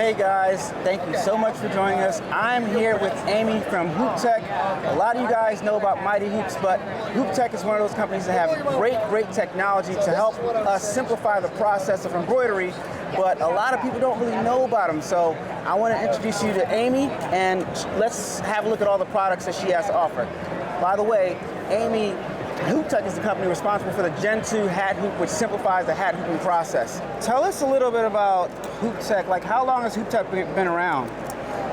Hey guys, thank you so much for joining us. I'm here with Amy from Hoop Tech. A lot of you guys know about Mighty Hoops, but Hoop Tech is one of those companies that have great technology to help us simplify the process of embroidery, but a lot of people don't really know about them. So I want to introduce you to Amy, and let's have a look at all the products that she has to offer. By the way, Amy, Hoop Tech is the company responsible for the Gen 2 hat hoop, which simplifies the hat hooping process. Tell us a little bit about Hoop Tech. Like, how long has Hoop Tech been around?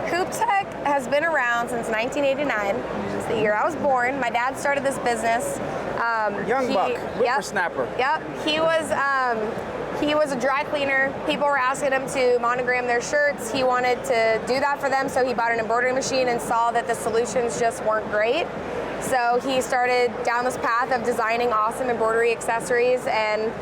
Hoop Tech has been around since 1989. It's the year I was born. My dad started this business. Young buck, whippersnapper. Yep. He was a dry cleaner. People were asking him to monogram their shirts. He wanted to do that for them, so he bought an embroidery machine and saw that the solutions just weren't great. So he started down this path of designing awesome embroidery accessories, and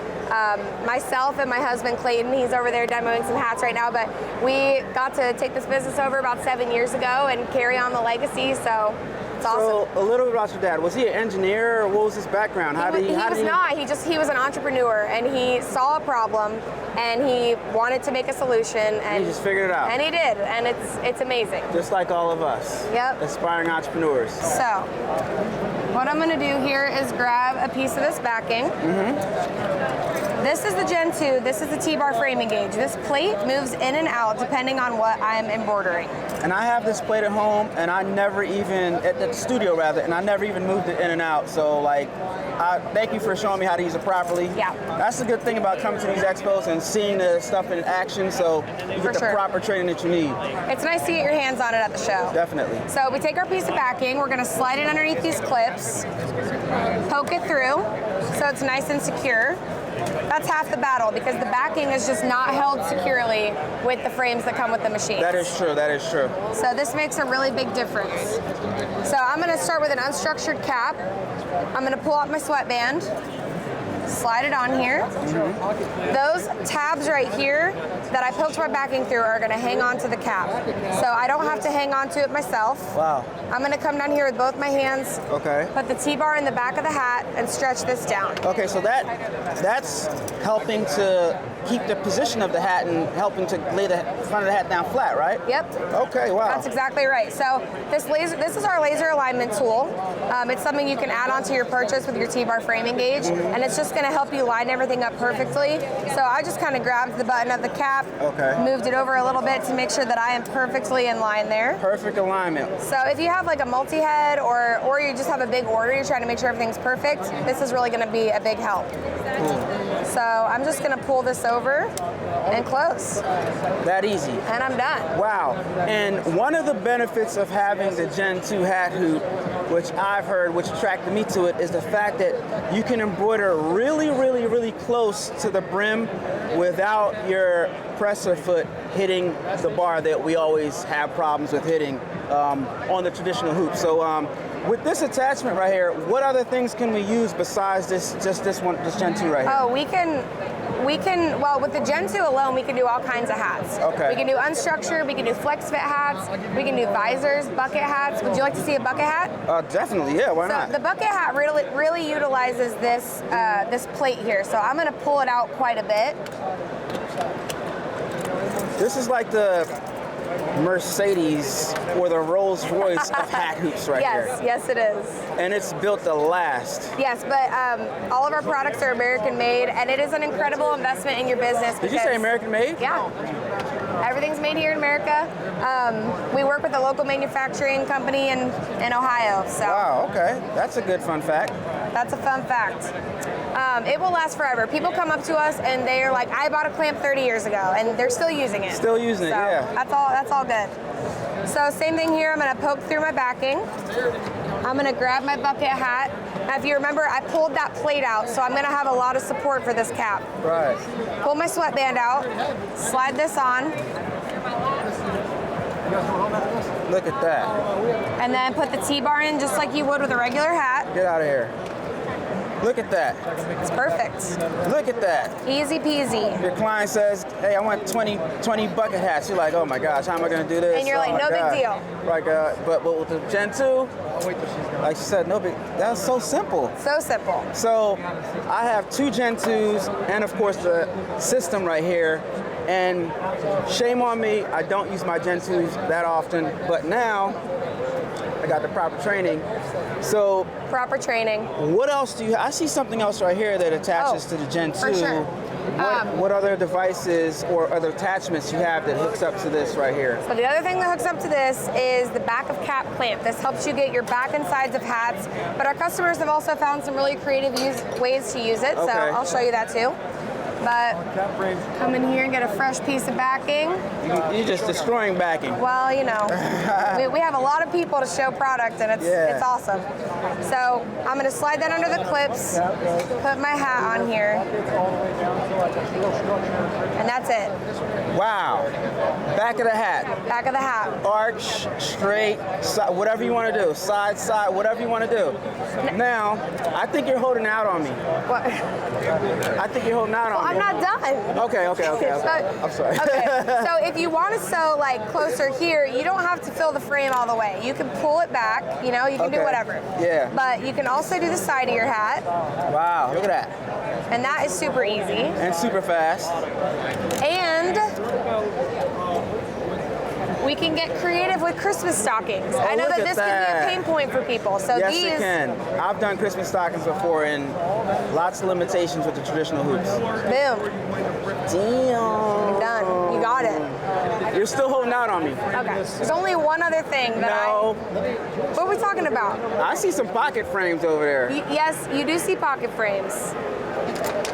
myself and my husband Clayton, he's over there demoing some hats right now, but we got to take this business over about 7 years ago and carry on the legacy, so it's awesome. So a little bit about your dad. Was he an engineer, or what was his background? He was an entrepreneur, and he saw a problem and he wanted to make a solution, and he just figured it out. And he did, and it's amazing. Just like all of us. Yep. Aspiring entrepreneurs. So what I'm going to do here is grab a piece of this backing. This is the Gen 2. This is the T-bar framing gauge. This plate moves in and out depending on what I'm embroidering. And I have this plate at home, and I never even, at the studio rather, and I never even moved it in and out. So like, thank you for showing me how to use it properly. Yeah. That's the good thing about coming to these expos and seeing the stuff in action, so you get the proper training that you need. It's nice to get your hands on it at the show. Definitely. So we take our piece of backing, we're going to slide it underneath these clips, poke it through so it's nice and secure. That's half the battle, because the backing is just not held securely with the frames that come with the machine. That is true, that is true. So this makes a really big difference. So I'm going to start with an unstructured cap. I'm going to pull out my sweatband, slide it on here. Those tabs right here that I poked my backing through are going to hang on to the cap. So I don't have to hang on to it myself. Wow. I'm going to come down here with both my hands, put the T-bar in the back of the hat, and stretch this down. Okay, so that's helping to keep the position of the hat and helping to lay the front of the hat down flat, right? Yep. Okay, wow. That's exactly right. So this is our laser alignment tool. It's something you can add onto your purchase with your T-bar framing gauge, and it's just going to help you line everything up perfectly. So I just kind of grabbed the button of the cap, moved it over a little bit to make sure that I am perfectly in line there. Perfect alignment. So if you have like a multi-head or you just have a big order, you're trying to make sure everything's perfect, this is really going to be a big help. So I'm just going to pull this over and close. That easy. And I'm done. Wow. And one of the benefits of having the Gen 2 hat hoop, which I've heard, which attracted me to it, is the fact that you can embroider really close to the brim without your presser foot hitting the bar that we always have problems with hitting on the traditional hoop. So with this attachment right here, what other things can we use besides this Gen 2 right here? Oh, we can, well, with the Gen 2 alone, we can do all kinds of hats. Okay. We can do unstructured, we can do flex fit hats, we can do visors, bucket hats. Would you like to see a bucket hat? Definitely, yeah, why not? The bucket hat really utilizes this, this plate here, so I'm gonna pull it out quite a bit. This is like the Mercedes or the Rolls Royce of hat hoops right here. Yes it is. And it's built to last. Yes, but all of our products are American made, and it is an incredible investment in your business. Did you say American made? Yeah. Everything's made here in America. We work with a local manufacturing company in Ohio. So. Wow, okay. That's a good fun fact. That's a fun fact. It will last forever. People come up to us and they're like, I bought a clamp 30 years ago, and they're still using it. Still using it, yeah. That's all good. So same thing here, I'm gonna poke through my backing. I'm gonna grab my bucket hat. Now if you remember, I pulled that plate out, so I'm gonna have a lot of support for this cap. Right. Pull my sweatband out, slide this on. Look at that. And then put the T-bar in just like you would with a regular hat. Get out of here. Look at that. It's perfect. Look at that. Easy peasy. Your client says, hey, I want 20 bucket hats. You're like, oh my gosh, how am I going to do this? And you're like, no big deal. Like, but with the Gen 2, like she said, no big, that's so simple. So simple. So I have two Gen 2s and of course the system right here. And shame on me, I don't use my Gen 2s that often, but now I got the proper training. So Proper training. what else do you, I see something else right here that attaches to the Gen 2. For sure. What other devices or other attachments you have that hooks up to this right here? So the other thing that hooks up to this is the back of cap clamp. This helps you get your back and sides of hats, but our customers have also found some really creative ways to use it, so I'll show you that too. But come in here and get a fresh piece of backing. You're just destroying backing. Well, you know, we have a lot of people to show product, and it's awesome. So I'm going to slide that under the clips, put my hat on here, and that's it. Wow. Back of the hat. Back of the hat. Arch, straight, side, whatever you want to do. Side, whatever you want to do. Now, I think you're holding out on me. What? I think you're holding out on me. I'm not done. Okay. I'm sorry. Okay, so if you want to sew like closer here, you don't have to fill the frame all the way. You can pull it back, you know, you can do whatever. Yeah. But you can also do the side of your hat. Wow, look at that. And that is super easy. And super fast. And we can get creative with Christmas stockings. I know that this can be a pain point for people. So yes, it can. I've done Christmas stockings before, and lots of limitations with the traditional hoops. Boom. Damn. You're done. You got it. You're still holding out on me. Okay. There's only one other thing that What are we talking about? I see some pocket frames over there. Yes, you do see pocket frames.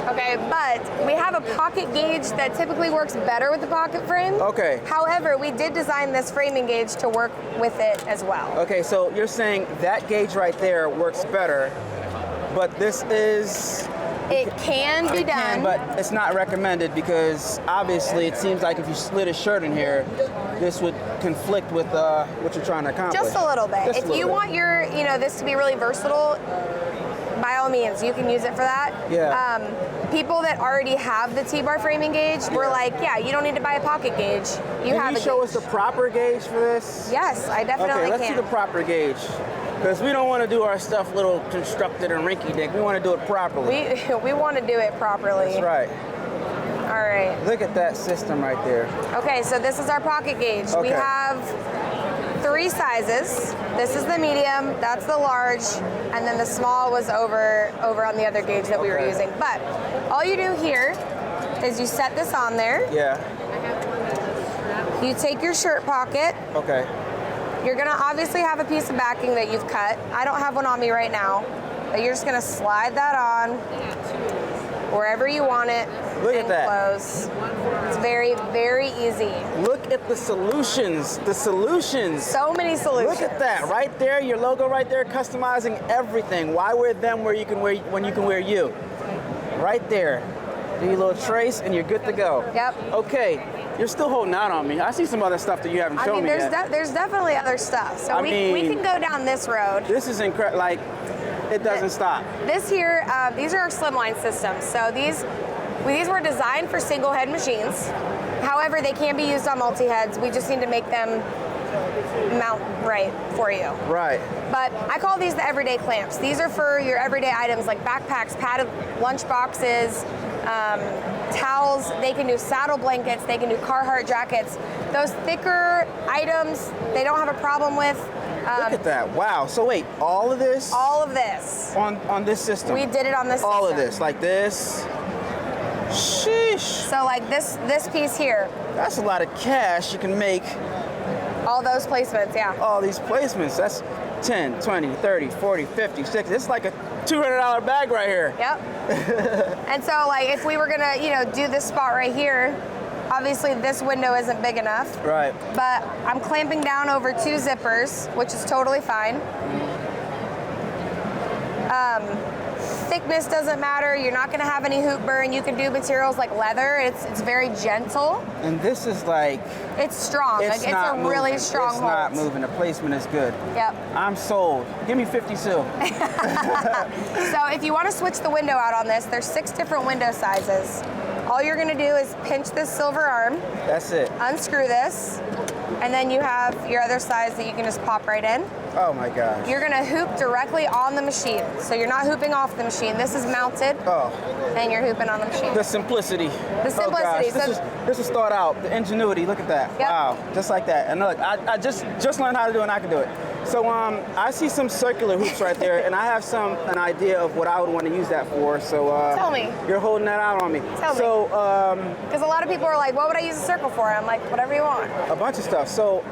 Okay, but we have a pocket gauge that typically works better with the pocket frame. Okay. However, we did design this framing gauge to work with it as well. Okay, so you're saying that gauge right there works better, but this is... It can be done. But it's not recommended because obviously it seems like if you slid a shirt in here, this would conflict with what you're trying to accomplish. Just a little bit. If you want your, this to be really versatile, by all means, you can use it for that. Yeah. People that already have the T-bar framing gauge were like, yeah, you don't need to buy a pocket gauge. Can you show us the proper gauge for this? Yes, I definitely can. Okay, let's see the proper gauge. Because we don't want to do our stuff little constructed and rinky-dink. We want to do it properly. We want to do it properly. That's right. All right. Look at that system right there. Okay, so this is our pocket gauge. Okay. We have 3 sizes. This is the medium, that's the large, and then the small was over on the other gauge that we were using. But all you do here is you set this on there. Yeah. You take your shirt pocket. Okay. You're gonna obviously have a piece of backing that you've cut. I don't have one on me right now, but you're just gonna slide that on wherever you want it. Look at that. Close. It's very, very easy. Look at the solutions. The solutions. So many solutions. Look at that right there. Your logo right there, customizing everything. Why wear them when you can wear you? Right there. Do your little trace and you're good to go. Yep. Okay. You're still holding out on me. I see some other stuff that you haven't shown me yet. There's definitely other stuff. So we can go down this road. This is incredible. Like, it doesn't stop. This here, these are our Slimline systems. So these were designed for single head machines. However, they can be used on multi-heads. We just need to make them mount right for you. Right. But I call these the everyday clamps. These are for your everyday items like backpacks, padded lunch boxes, towels. They can do saddle blankets. They can do Carhartt jackets. Those thicker items, they don't have a problem with. Look at that. Wow. So wait, all of this? All of this. On this system? We did it on this system. All of this, like this? Sheesh. So like this piece here. That's a lot of cash you can make. All those placements, yeah. All these placements, that's 10, 20, 30, 40, 50, 60. It's like a $200 bag right here. Yep. And so like if we were gonna, do this spot right here, obviously this window isn't big enough. Right. But I'm clamping down over 2 zippers, which is totally fine. Thickness doesn't matter. You're not gonna have any hoop burn. You can do materials like leather. It's very gentle. And this is like... It's strong. It's a really strong hold. It's not moving. The placement is good. Yep. I'm sold. Give me 50 Sue. So if you want to switch the window out on this, there's 6 different window sizes. All you're gonna do is pinch this silver arm, That's it. unscrew this, and then you have your other sides that you can just pop right in. Oh my gosh. You're gonna hoop directly on the machine. So you're not hooping off the machine. This is mounted, Oh, and you're hooping on the machine. the simplicity. The simplicity. Oh gosh. This is thought out. The ingenuity. Look at that. Yep. Wow. Just like that. And look, I just learned how to do it, and I can do it. So I see some circular hoops right there, and I have an idea of what I would want to use that for. So Tell me. You're holding that out on me. Tell me. So Because a lot of people are like, what would I use a circle for? I'm like, whatever you want. a bunch of stuff. So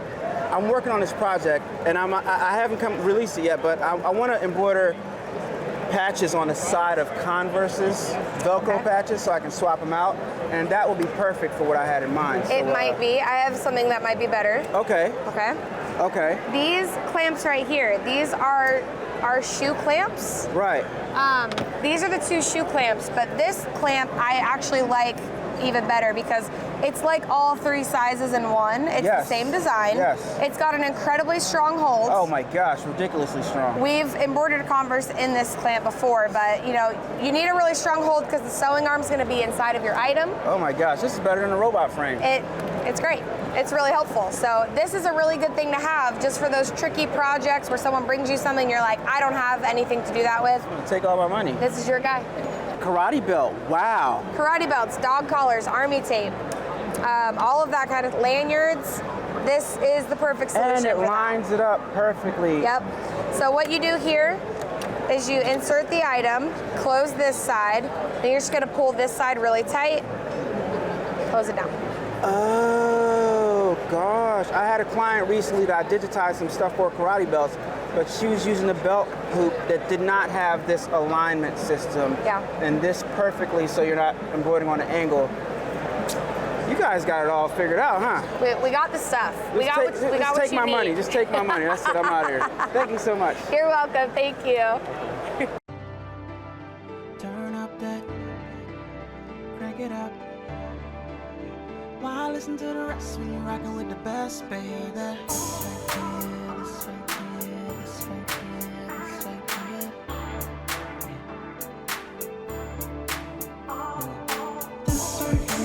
I'm working on this project, and I haven't released it yet, but I want to embroider patches on the side of Converse's Velcro patches, so I can swap them out, and that will be perfect for what I had in mind. It might be. I have something that might be better. Okay. Okay. Okay. These clamps right here, these are our shoe clamps. Right. These are the 2 shoe clamps, but this clamp I actually like even better because it's like all 3 sizes in one. It's Yes. the same design. Yes. It's got an incredibly strong hold. Oh my gosh, ridiculously strong. We've embroidered Converse in this clamp before, but you need a really strong hold because the sewing arm's going to be inside of your item. Oh my gosh, this is better than a robot frame. It's great. It's really helpful. So this is a really good thing to have just for those tricky projects where someone brings you something you're like, I don't have anything to do that with. Take all my money. This is your guy. Karate belt, wow. Karate belts, dog collars, army tape, all of that kind of lanyards. This is the perfect solution. And it for that. lines it up perfectly. Yep. So what you do here is you insert the item, close this side, then you're just gonna pull this side really tight, close it down. Oh gosh, I had a client recently that I digitized some stuff for karate belts, but she was using a belt hoop that did not have this alignment system. Yeah. And this perfectly, so you're not embroidering on an angle. You guys got it all figured out, huh? We got the stuff. We got what you need. Just take my money. Just take my money. That's it. I'm out of here. Thank you so much. You're welcome. Thank you. Turn up that, crank it up. While I listen to the rest when you're rocking with the best, baby.